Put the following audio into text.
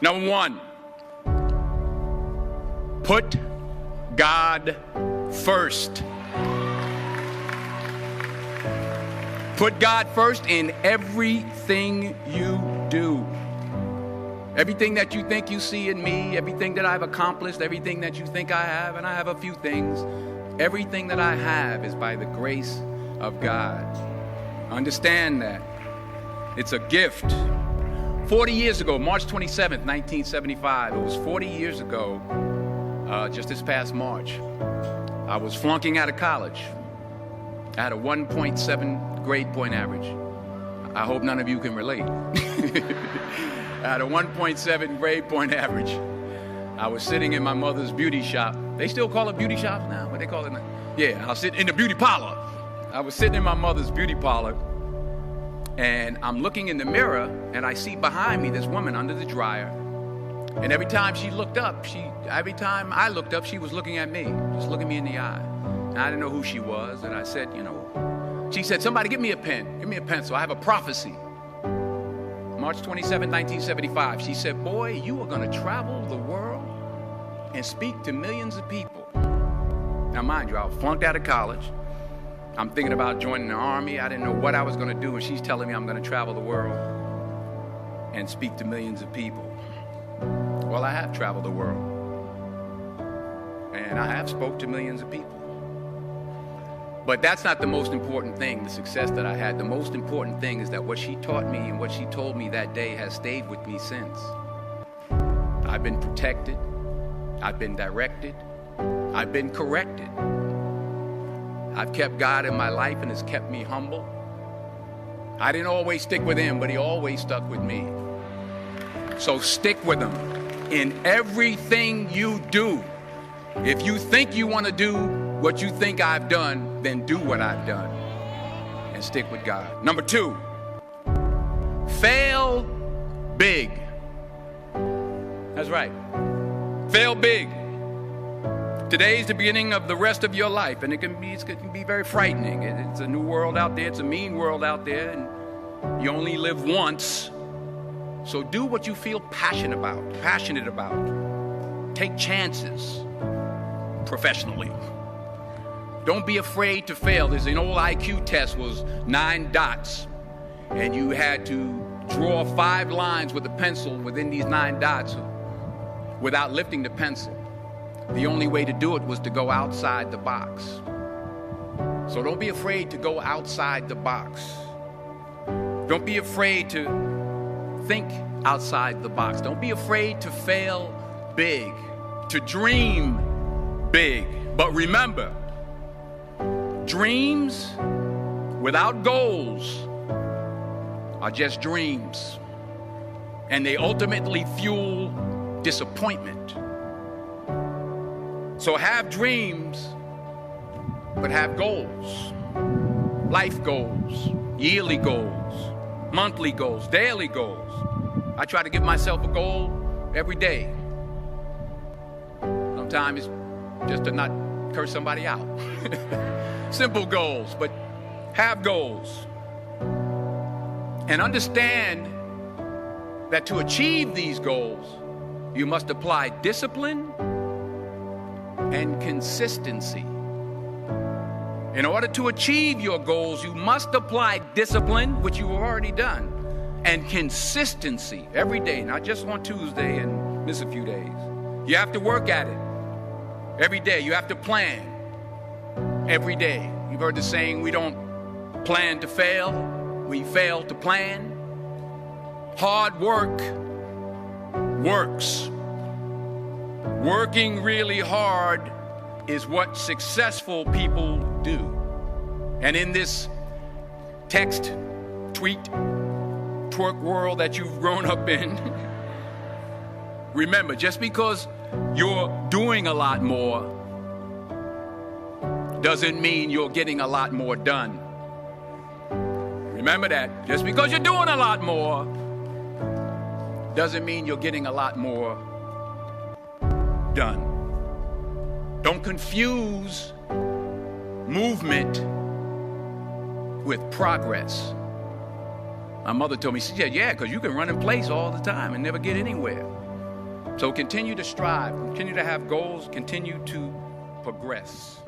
Number one, put God first. Put God first in everything you do. Everything that you think you see in me, everything that I've accomplished, everything that you think I have, and I have a few things, everything that I have is by the grace of God. Understand that. It's a gift. 40 years ago, March 27th, 1975, it was 40 years ago, just this past March, I was flunking out of college. I had a 1.7 grade point average. I hope none of you can relate. I had a 1.7 grade point average. I was sitting in my mother's beauty shop. They still call it beauty shops now? What they call it now? Yeah, I was sitting in the beauty parlor. I was sitting in my mother's beauty parlor, and I'm looking in the mirror, and I see behind me this woman under the dryer. And every time she looked up, every time I looked up, she was looking at me, just looking me in the eye. And I didn't know who she was, and I said, she said, somebody give me a pen, give me a pencil, I have a prophecy. March 27, 1975, she said, boy, you are gonna travel the world and speak to millions of people. Now mind you, I was flunked out of college. I'm thinking about joining the army. I didn't know what I was gonna do, and she's telling me I'm gonna travel the world and speak to millions of people. Well, I have traveled the world, and I have spoke to millions of people. But that's not the most important thing, the success that I had. The most important thing is that what she taught me and what she told me that day has stayed with me since. I've been protected, I've been directed, I've been corrected. I've kept God in my life, and it's kept me humble. I didn't always stick with him, but he always stuck with me. So stick with him in everything you do. If you think you want to do what you think I've done, then do what I've done and stick with God. Number two, fail big. That's right. Fail big. Today's the beginning of the rest of your life, and it can be very frightening. It's a new world out there. It's a mean world out there, and you only live once. So do what you feel passionate about. Take chances professionally. Don't be afraid to fail. There's an old IQ test, was 9 dots, and you had to draw 5 lines with a pencil within these 9 dots without lifting the pencil. The only way to do it was to go outside the box. So don't be afraid to go outside the box. Don't be afraid to think outside the box. Don't be afraid to fail big, to dream big. But remember, dreams without goals are just dreams, and they ultimately fuel disappointment. So have dreams, but have goals. Life goals, yearly goals, monthly goals, daily goals. I try to give myself a goal every day. Sometimes it's just to not curse somebody out. Simple goals, but have goals. And understand that to achieve these goals, you must apply discipline and consistency. In order to achieve your goals, you must apply discipline, which you've already done, and consistency every day, not just on Tuesday and miss a few days. You have to work at it every day. You have to plan every day. You've heard the saying, we don't plan to fail, we fail to plan. Hard work works. Working really hard is what successful people do. And in this text, tweet, twerk world that you've grown up in, remember, just because you're doing a lot more doesn't mean you're getting a lot more done. Remember that. Just because you're doing a lot more doesn't mean you're getting a lot more done. Don't confuse movement with progress. My mother told me, she said, yeah, because you can run in place all the time and never get anywhere. So continue to strive, continue to have goals, continue to progress.